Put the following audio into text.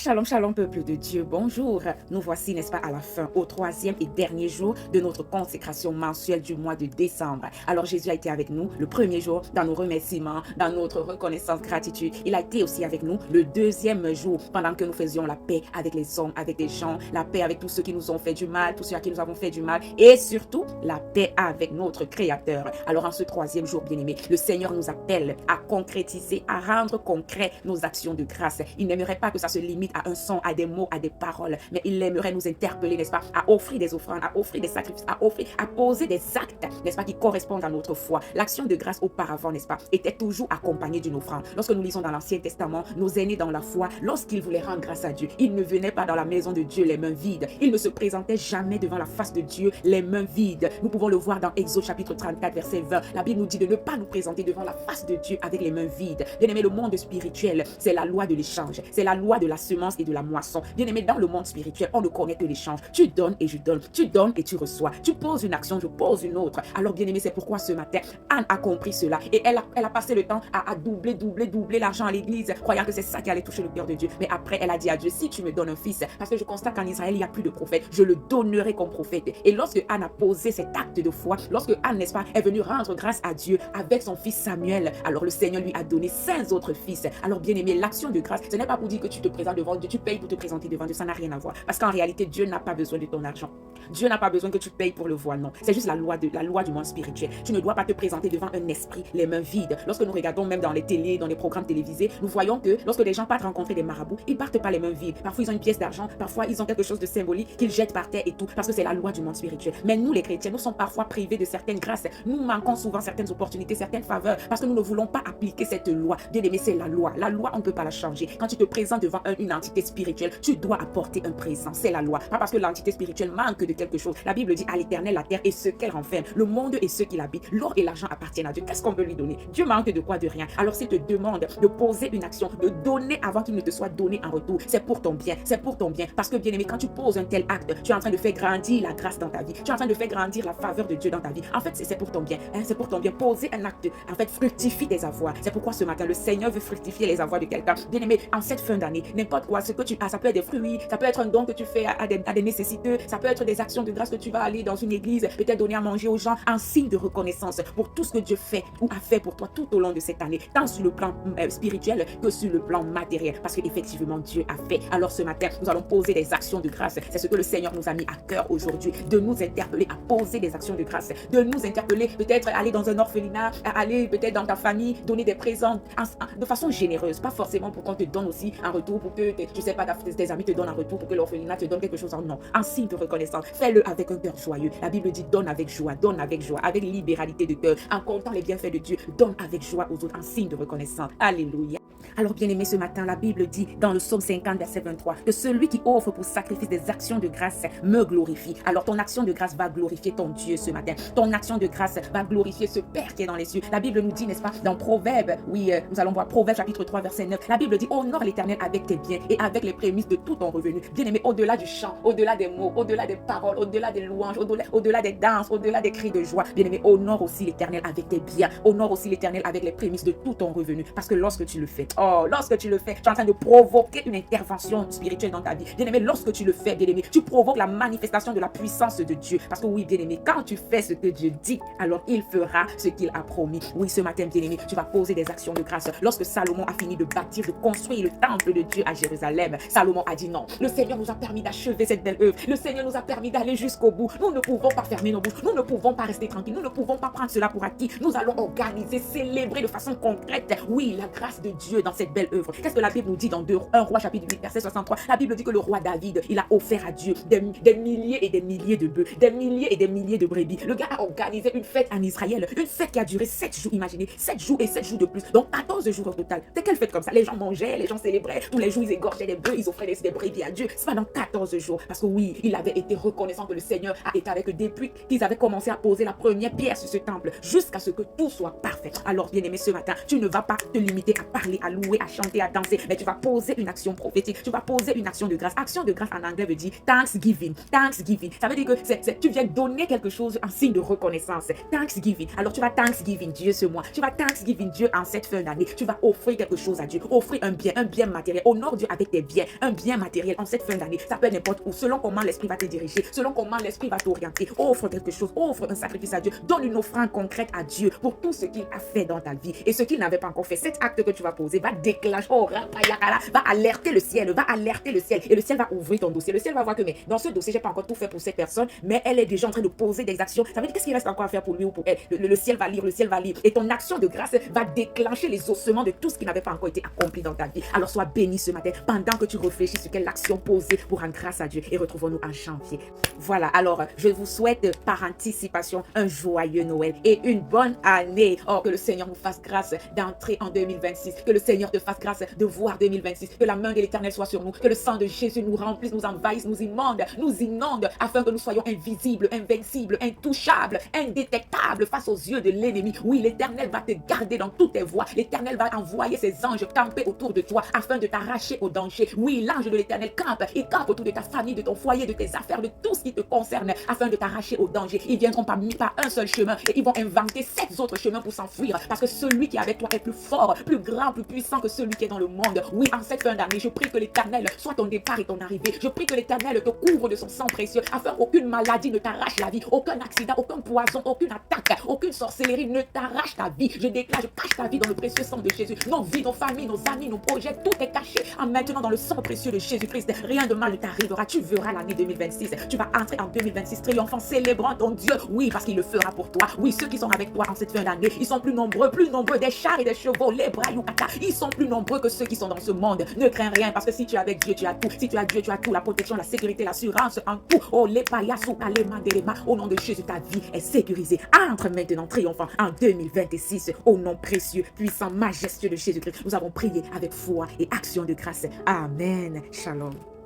Shalom, shalom, peuple de Dieu, bonjour. Nous voici, n'est-ce pas, à la fin, au troisième et dernier jour de notre consécration mensuelle du mois de décembre. Alors, Jésus a été avec nous le premier jour dans nos remerciements, dans notre reconnaissance, gratitude. Il a été aussi avec nous le deuxième jour pendant que nous faisions la paix avec les hommes, avec les gens, la paix avec tous ceux qui nous ont fait du mal, tous ceux à qui nous avons fait du mal et surtout la paix avec notre Créateur. Alors, en ce troisième jour, bien-aimé, le Seigneur nous appelle à concrétiser, à rendre concret nos actions de grâce. Il n'aimerait pas que ça se limite à un son, à des mots, à des paroles, mais il aimerait nous interpeller, n'est-ce pas, à offrir des offrandes, à offrir des sacrifices, à poser des actes, n'est-ce pas, qui correspondent à notre foi. L'action de grâce auparavant, n'est-ce pas, était toujours accompagnée d'une offrande. Lorsque nous lisons dans l'Ancien Testament, nos aînés dans la foi, lorsqu'ils voulaient rendre grâce à Dieu, ils ne venaient pas dans la maison de Dieu les mains vides. Ils ne se présentaient jamais devant la face de Dieu les mains vides. Nous pouvons le voir dans Exode chapitre 34, verset 20. La Bible nous dit de ne pas nous présenter devant la face de Dieu avec les mains vides. Bien aimé, le monde spirituel, c'est la loi de l'échange, c'est la loi de la semence et de la moisson. Bien aimé, dans le monde spirituel, on ne connaît que l'échange. Tu donnes et je donne, tu donnes et tu reçois. Tu poses une action, je pose une autre. Alors bien aimé, c'est pourquoi ce matin, Anne a compris cela et elle a passé le temps à doubler l'argent à l'église, croyant que c'est ça qui allait toucher le cœur de Dieu. Mais après, elle a dit à Dieu, si tu me donnes un fils, parce que je constate qu'en Israël, il n'y a plus de prophète, je le donnerai comme prophète. Et lorsque Anne a posé cet acte de foi, lorsque Anne, n'est-ce pas, est venue rendre grâce à Dieu avec son fils Samuel, alors le Seigneur lui a donné 5 autres fils. Alors bien aimé, l'action de grâce, ce n'est pas pour dire que tu te présentes devant Dieu, tu payes pour te présenter devant Dieu, ça n'a rien à voir. Parce qu'en réalité, Dieu n'a pas besoin de ton argent. Dieu n'a pas besoin que tu payes pour le voir, non. C'est juste la loi du monde spirituel. Tu ne dois pas te présenter devant un esprit, les mains vides. Lorsque nous regardons même dans les télés, dans les programmes télévisés, nous voyons que lorsque les gens partent rencontrer des marabouts, ils partent pas les mains vides. Parfois, ils ont une pièce d'argent, parfois, ils ont quelque chose de symbolique qu'ils jettent par terre et tout, parce que c'est la loi du monde spirituel. Mais nous, les chrétiens, nous sommes parfois privés de certaines grâces. Nous manquons souvent certaines opportunités, certaines faveurs, parce que nous ne voulons pas appliquer cette loi. Bien aimé, c'est la loi. La loi, on ne peut pas la changer. Quand tu te présentes devant une entité spirituelle, tu dois apporter un présent. C'est la loi. Pas parce que l'entité spirituelle manque de quelque chose. La Bible dit à l'Éternel la terre et ce qu'elle renferme, le monde et ceux qui l'habitent. L'or et l'argent appartiennent à Dieu. Qu'est-ce qu'on veut lui donner? Dieu manque de quoi? De rien. Alors s'il te demande de poser une action, de donner avant qu'il ne te soit donné en retour, c'est pour ton bien. C'est pour ton bien. Parce que bien aimé, quand tu poses un tel acte, tu es en train de faire grandir la grâce dans ta vie. Tu es en train de faire grandir la faveur de Dieu dans ta vie. En fait, c'est pour ton bien. C'est pour ton bien. Poser un acte, en fait, fructifie tes avoirs. C'est pourquoi ce matin, le Seigneur veut fructifier les avoirs de quelqu'un. Bien aimé, en cette fin d'année, n'importe quoi, ce que tu as, ça peut être des fruits, ça peut être un don que tu fais à des nécessiteux, ça peut être des actions de grâce que tu vas aller dans une église, peut-être donner à manger aux gens, en signe de reconnaissance pour tout ce que Dieu fait ou a fait pour toi tout au long de cette année, tant sur le plan spirituel que sur le plan matériel, parce qu'effectivement Dieu a fait. Alors ce matin, nous allons poser des actions de grâce. C'est ce que le Seigneur nous a mis à cœur aujourd'hui, de nous interpeller à poser des actions de grâce, de nous interpeller, peut-être aller dans un orphelinat, aller peut-être dans ta famille, donner des présents de façon généreuse, pas forcément pour qu'on te donne aussi en retour, pour que, je sais pas, tes amis te donnent en retour, pour que l'orphelinat te donne quelque chose en non, en signe de reconnaissance. Fais-le avec un cœur joyeux. La Bible dit donne avec joie, avec libéralité de cœur, en comptant les bienfaits de Dieu, donne avec joie aux autres, en signe de reconnaissance. Alléluia. Alors bien aimé, ce matin, la Bible dit dans le psaume 50, verset 23, que celui qui offre pour sacrifice des actions de grâce me glorifie. Alors ton action de grâce va glorifier ton Dieu ce matin. Ton action de grâce va glorifier ce Père qui est dans les cieux. La Bible nous dit, n'est-ce pas, dans Proverbe, oui, nous allons voir Proverbe chapitre 3, verset 9, la Bible dit, honore l'Éternel avec tes biens et avec les prémices de tout ton revenu. Bien aimé, au-delà du chant, au-delà des mots, au-delà des paroles, au-delà des louanges, au-delà des danses, au-delà des cris de joie, bien aimé, honore aussi l'Éternel avec tes biens, honore aussi l'Éternel avec les prémices de tout ton revenu. Parce que lorsque tu le fais, tu es en train de provoquer une intervention spirituelle dans ta vie. Bien-aimé, lorsque tu le fais, bien-aimé, tu provoques la manifestation de la puissance de Dieu. Parce que oui, bien-aimé, quand tu fais ce que Dieu dit, alors il fera ce qu'il a promis. Oui, ce matin, bien-aimé, tu vas poser des actions de grâce. Lorsque Salomon a fini de bâtir, de construire le temple de Dieu à Jérusalem, Salomon a dit non. Le Seigneur nous a permis d'achever cette belle œuvre. Le Seigneur nous a permis d'aller jusqu'au bout. Nous ne pouvons pas fermer nos bouches. Nous ne pouvons pas rester tranquilles. Nous ne pouvons pas prendre cela pour acquis. Nous allons organiser, célébrer de façon concrète, oui, la grâce de Dieu dans cette belle œuvre. Qu'est-ce que la Bible nous dit dans 1 Roi chapitre 8 verset 63? La Bible dit que le roi David, il a offert à Dieu des milliers et des milliers de bœufs, des milliers et des milliers de brebis. Le gars a organisé une fête en Israël, une fête qui a duré 7 jours, imaginez, 7 jours et 7 jours de plus, donc 14 jours au total. C'est quelle fête comme ça? Les gens mangeaient, les gens célébraient, tous les jours ils égorgeaient des bœufs, ils offraient des brebis à Dieu. C'est pendant 14 jours, parce que oui, il avait été reconnaissant que le Seigneur a été avec eux depuis qu'ils avaient commencé à poser la première pierre sur ce temple, jusqu'à ce que tout soit parfait. Alors bien aimé, ce matin, tu ne vas pas te limiter à parler, à louer louer, à chanter, à danser, mais tu vas poser une action prophétique, tu vas poser une action de grâce. Action de grâce en anglais veut dire thanksgiving. Thanksgiving. Ça veut dire que tu viens donner quelque chose en signe de reconnaissance. Thanksgiving. Alors tu vas thanksgiving Dieu ce mois. Tu vas thanksgiving Dieu en cette fin d'année. Tu vas offrir quelque chose à Dieu. Offrir un bien matériel. Honore Dieu avec tes biens. Un bien matériel en cette fin d'année. Ça peut être n'importe où, selon comment l'esprit va te diriger, selon comment l'esprit va t'orienter. Offre quelque chose. Offre un sacrifice à Dieu. Donne une offrande concrète à Dieu pour tout ce qu'il a fait dans ta vie et ce qu'il n'avait pas encore fait. Cet acte que tu vas poser va déclencher, va alerter le ciel, et le ciel va ouvrir ton dossier. Le ciel va voir que mais dans ce dossier, j'ai pas encore tout fait pour cette personne, mais elle est déjà en train de poser des actions. Ça veut dire qu'est-ce qu'il reste encore à faire pour lui ou pour elle. Le ciel va lire, et ton action de grâce va déclencher les ossements de tout ce qui n'avait pas encore été accompli dans ta vie. Alors sois béni ce matin pendant que tu réfléchis sur quelle action poser pour rendre grâce à Dieu, et retrouvons-nous en janvier. Voilà, alors je vous souhaite par anticipation un joyeux Noël et une bonne année. Oh, que le Seigneur nous fasse grâce d'entrer en 2026, que le Seigneur te fasse grâce de voir 2026, que la main de l'Éternel soit sur nous, que le sang de Jésus nous remplisse, nous envahisse, nous inonde, afin que nous soyons invisibles, invincibles, intouchables, indétectables face aux yeux de l'ennemi. Oui, l'Éternel va te garder dans toutes tes voies. L'Éternel va envoyer ses anges camper autour de toi afin de t'arracher au danger. Oui, l'ange de l'Éternel campe autour de ta famille, de ton foyer, de tes affaires, de tout ce qui te concerne afin de t'arracher au danger. Ils viendront pas un seul chemin et ils vont inventer 7 autres chemins pour s'enfuir, parce que celui qui est avec toi est plus fort, plus grand, plus puissant que celui qui est dans le monde. Oui, en cette fin d'année, je prie que l'Éternel soit ton départ et ton arrivée. Je prie que l'Éternel te couvre de son sang précieux afin qu'aucune maladie ne t'arrache la vie, aucun accident, aucun poison, aucune attaque, aucune sorcellerie ne t'arrache ta vie. Je déclare, je cache ta vie dans le précieux sang de Jésus. Nos vies, nos familles, nos amis, nos projets, tout est caché maintenant dans le sang précieux de Jésus-Christ. Rien de mal ne t'arrivera. Tu verras l'année 2026. Tu vas entrer en 2026 triomphant, célébrant ton Dieu. Oui, parce qu'il le fera pour toi. Oui, ceux qui sont avec toi en cette fin d'année, ils sont plus nombreux des chars et des chevaux, les bras yukata. Ils sont plus nombreux que ceux qui sont dans ce monde. Ne crains rien, parce que si tu es avec Dieu, tu as tout. Si tu as Dieu, tu as tout. La protection, la sécurité, l'assurance en tout. Oh, les payassou, les mandelema. Au nom de Jésus, ta vie est sécurisée. Entre maintenant triomphant en 2026. Au nom précieux, puissant, majestueux de Jésus-Christ. Nous avons prié avec foi et action de grâce. Amen. Shalom.